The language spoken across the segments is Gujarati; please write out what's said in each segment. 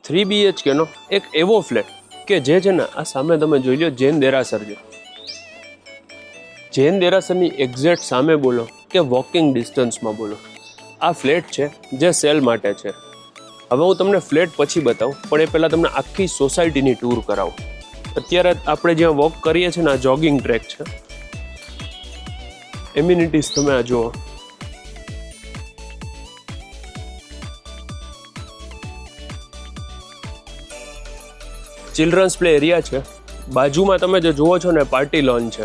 3 BHK નો એક એવો ફ્લેટ કે જે છે ને આ સામે તમે જોઈ લો જૈન દેરાસર છે. જૈન દેરાસરની એક્ઝેક્ટ સામે બોલો કે વોકિંગ ડિસ્ટન્સમાં બોલો આ ફ્લેટ છે જે સેલ માટે છે. હવે હું તમને ફ્લેટ પછી બતાવું, પણ એ પહેલાં તમને આખી સોસાયટીની ટૂર કરાવું. અત્યારે આપણે જ્યાં વોક કરીએ છીએ ને આ જોગિંગ ટ્રેક છે. એમ્યુનિટીઝ તમે આ જુઓ. ચિલ્ડ્રન્સ પ્લે એરિયા છે. બાજુમાં તમે જે જુઓ છો ને પાર્ટી લોન છે.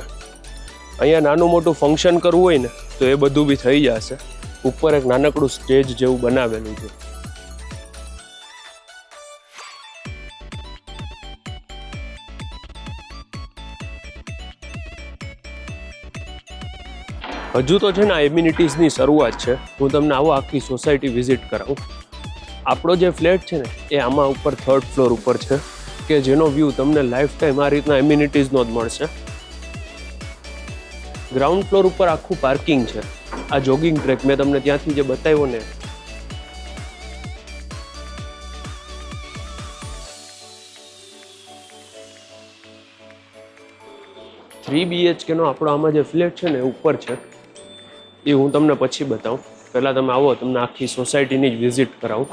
અહીંયા નાનું મોટું ફંક્શન કરવું હોય ને તો એ બધું બી થઈ જશે. ઉપર એક નાનકડું સ્ટેજ જેવું બનાવેલું છે. હજુ તો છે ને આ એમ્યુનિટીઝની શરૂઆત છે. હું તમને આવો આખી સોસાયટી વિઝિટ કરાવું. આપણો જે ફ્લેટ છે ને એ આમાં ઉપર 3rd ફ્લોર ઉપર છે કે જેનો વ્યૂ તમને લાઈફ ટાઈમ આ રીતના એમ્યુનિટીઝનો જ મળશે. ગ્રાઉન્ડ ફ્લોર ઉપર આખું પાર્કિંગ છે. આ જોગિંગ ટ્રેક મેં તમને ત્યાંથી જે બતાવ્યો ને, થ્રી BHK નો આપણો આમાં જે ફ્લેટ છે ને ઉપર છે એ હું તમને પછી બતાવું. પહેલાં તમે આવો, તમને આખી સોસાયટીની જ વિઝિટ કરાવું.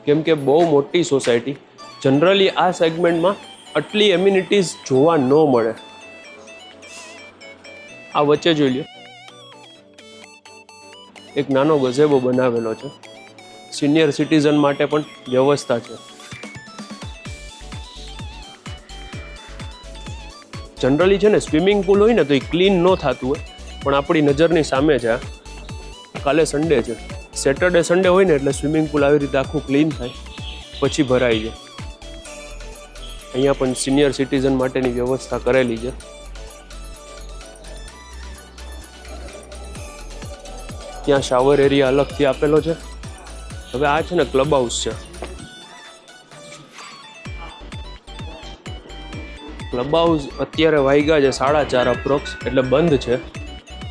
કેમ કે બહુ મોટી સોસાયટી, જનરલી આ સેગમેન્ટમાં આટલી એમ્યુનિટીઝ જોવા ન મળે. આ વચ્ચે જોઈ લો એક નાનો ગઝેબો બનાવેલો છે. સિનિયર સિટીઝન માટે પણ વ્યવસ્થા છે. જનરલી છે ને સ્વિમિંગ પુલ હોય ને તો એ ક્લીન ન થતું હોય, પણ આપણી નજરની સામે છે. કાલે સન્ડે છે, સેટરડે સન્ડે હોય ને એટલે સ્વિમિંગ પુલ આવી રીતે આખું ક્લીન થાય પછી ભરાઈ જાય. અહીંયા પણ સિનિયર સિટીઝન માટેની વ્યવસ્થા કરેલી છે. ત્યાં શાવર એરિયા અલગથી આપેલો છે. હવે આ છે ને ક્લબ હાઉસ છે. ક્લબ હાઉસ અત્યારે વાગ્યા છે 4:30 અપ્રોક્સ, એટલે બંધ છે.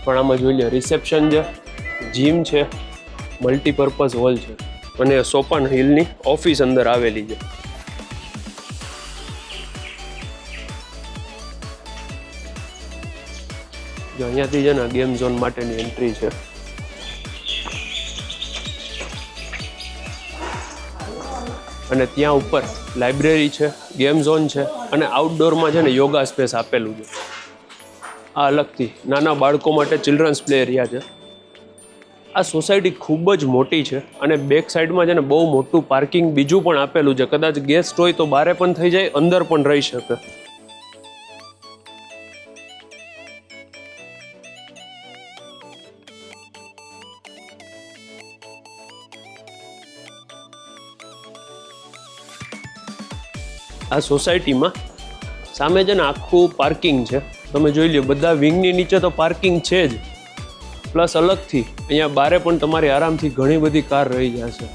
પણ આમાં જોઈ લે રિસેપ્શન છે, જીમ છે, મલ્ટીપર્પઝ હોલ છે અને સોપાન હિલની ઓફિસ અંદર આવેલી છે. જો અહીંયાથી છે ને ગેમ ઝોન માટેની એન્ટ્રી છે. અને ત્યાં ઉપર લાઇબ્રેરી છે, ગેમ ઝોન છે અને આઉટડોરમાં છે ને યોગા સ્પેસ આપેલું છે. આ અલગથી નાના બાળકો માટે ચિલ્ડ્રન્સ પ્લે એરિયા છે. આ સોસાયટી ખૂબ જ મોટી છે અને બેક સાઈડમાં છે ને બહુ મોટું પાર્કિંગ બીજું પણ આપેલું છે. કદાચ ગેસ્ટ હોય તો બહાર પણ થઈ જાય, અંદર પણ રહી શકે. આ સોસાયટીમાં સામે છે ને આખું પાર્કિંગ છે. તમે જોઈ લો બધા વિંગની નીચે તો પાર્કિંગ છે જ, પ્લસ અલગથી અહીંયા બારે પણ તમારી આરામથી ઘણી બધી કાર રહી જશે.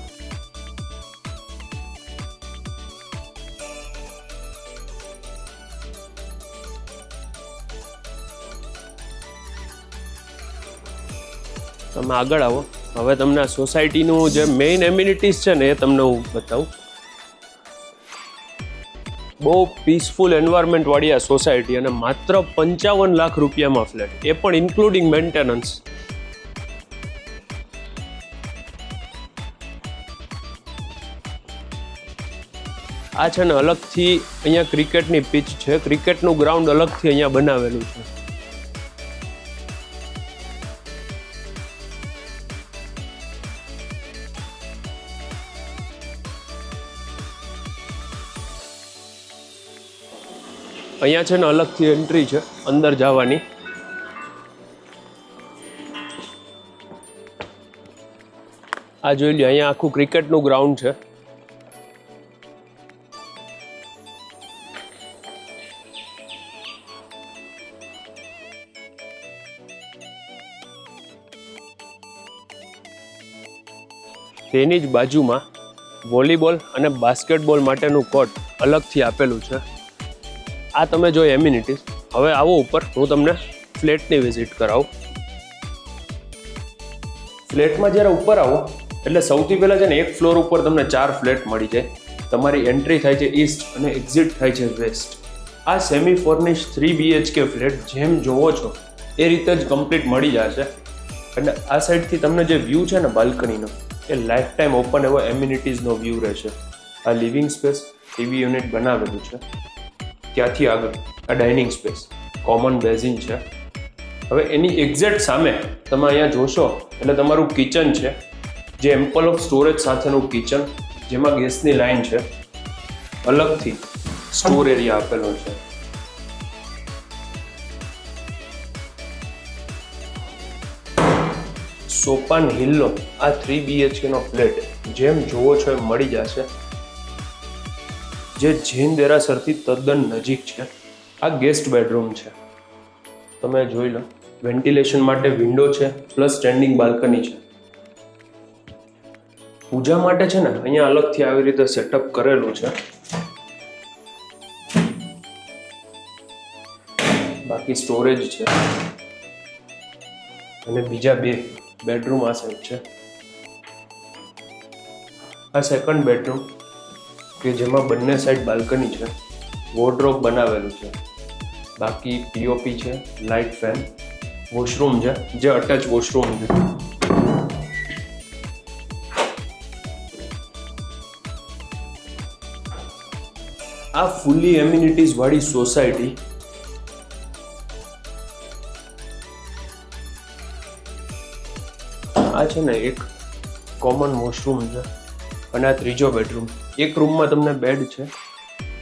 તમે આગળ આવો. હવે તમને આ સોસાયટીનું જે મેઇન એમ્યુનિટીઝ છે ને એ તમને હું બતાવું. બહુ પીસફુલ એન્વાયરમેન્ટ વાળી આ સોસાયટી અને માત્ર 55 લાખ રૂપિયામાં ફ્લેટ, એ પણ ઇન્ક્લુડિંગ મેન્ટેનન્સ. આ છે ને અલગથી અહીંયા ક્રિકેટની પિચ છે. ક્રિકેટનું ગ્રાઉન્ડ અલગથી અહીંયા બનાવેલું છે. અહીંયા છે ને અલગથી એન્ટ્રી છે અંદર જવાની. આ જોઈ લો અહીંયા આખું ક્રિકેટનું ગ્રાઉન્ડ છે. તેની જ બાજુમાં વોલીબોલ અને બાસ્કેટબોલ માટેનું કોર્ટ અલગથી આપેલું છે. આ તમે જો એમ્યુનિટીઝ. હવે આવો ઉપર, હું તમને ફ્લેટની વિઝિટ કરાવું. ફ્લેટમાં જ્યારે ઉપર આવો એટલે સૌથી પહેલાં છે ને એક ફ્લોર ઉપર તમને 4 ફ્લેટ મળી જાય. તમારી એન્ટ્રી થાય છે ઈસ્ટ અને એક્ઝિટ થાય છે વેસ્ટ. આ સેમી ફર્નિશ 3 BHK ફ્લેટ જેમ જોવો છો એ રીતે જ કમ્પ્લીટ મળી જશે. અને આ સાઈડથી તમને જે વ્યૂ છે ને બાલ્કનીનો, એ લાઈફ ટાઈમ ઓપન એવો એમ્યુનિટીઝનો વ્યૂ રહેશે. આ લિવિંગ સ્પેસ, ટીવી યુનિટ બનાવેલું છે. ત્યાંથી આગળ આ ડાઇનિંગ સ્પેસ, કોમન બેઝિન છે. હવે એની એક્ઝેક્ટ સામે તમે અહીંયા જોશો એટલે તમારું કિચન છે, જે એમ્પલ ઓફ સ્ટોરેજ સાથેનું કિચન, જેમાં ગેસની લાઈન છે. અલગથી સ્ટોર એરિયા આપેલો છે. સોપાન હિલનો આ 3 BHK નો ફ્લેટ જેમ જોવો છો એમ મળી જશે, જે જૈન દેરાસરથી તદ્દન નજીક છે. આ ગેસ્ટ બેડરૂમ છે, તમે જોઈ લો. વેન્ટિલેશન માટે વિન્ડો છે, પ્લસ સ્ટેન્ડિંગ બાલ્કની છે. પૂજા માટે છે ને અહીંયા અલગથી આવી રીતે સેટઅપ કરેલું છે. બાકી સ્ટોરેજ છે અને બીજા 2 બેડરૂમ આ સાઈડ છે. આ સેકન્ડ બેડરૂમ કે જેમાં બંને સાઈડ બાલ્કની છે, વોર્ડરોબ બનાવેલું છે. બાકી પીઓપી છે, લાઇટ ફેન, વોશરૂમ છે જે અટેચ વોશરૂમ છે. આ ફૂલી એમ્યુનિટીઝ વાળી સોસાયટી આ છે ને એક કોમન વોશરૂમ છે અને આ ત્રીજો બેડરૂમ. એક રૂમમાં તમને બેડ છે,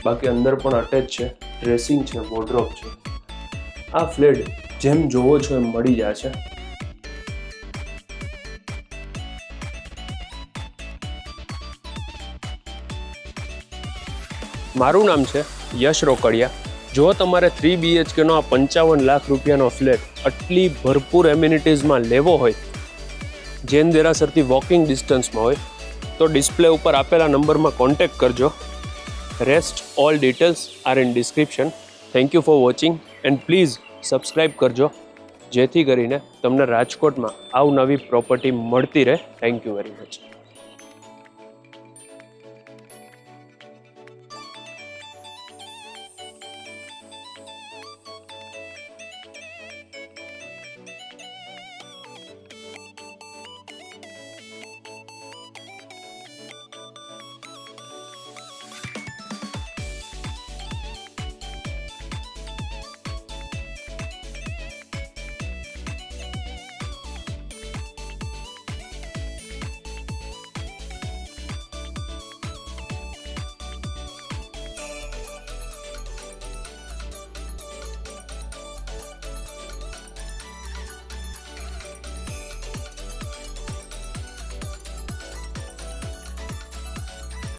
બાકી અંદર પણ અટેચ છે, ડ્રેસિંગ છે, વોર્ડરોબ છે. આ ફ્લેટ જેમ જોવો છો એમ મળી જશે. મારું નામ છે યશ રોકડિયા. જો તમારે 3 BHK નો આ 55 લાખ રૂપિયાનો ફ્લેટ આટલી ભરપૂર એમ્યુનિટીઝમાં લેવો હોય, જૈન દેરાસરથી વોકિંગ ડિસ્ટન્સમાં હોય, તો ડિસ્પ્લે ઉપર આપેલા નંબરમાં કોન્ટેક્ટ કરજો. Rest all details are in description. Thank you for watching and please subscribe કરજો, જેથી કરીને તમને રાજકોટમાં અવનવી પ્રોપર્ટી મળતી રહે. Thank you very much.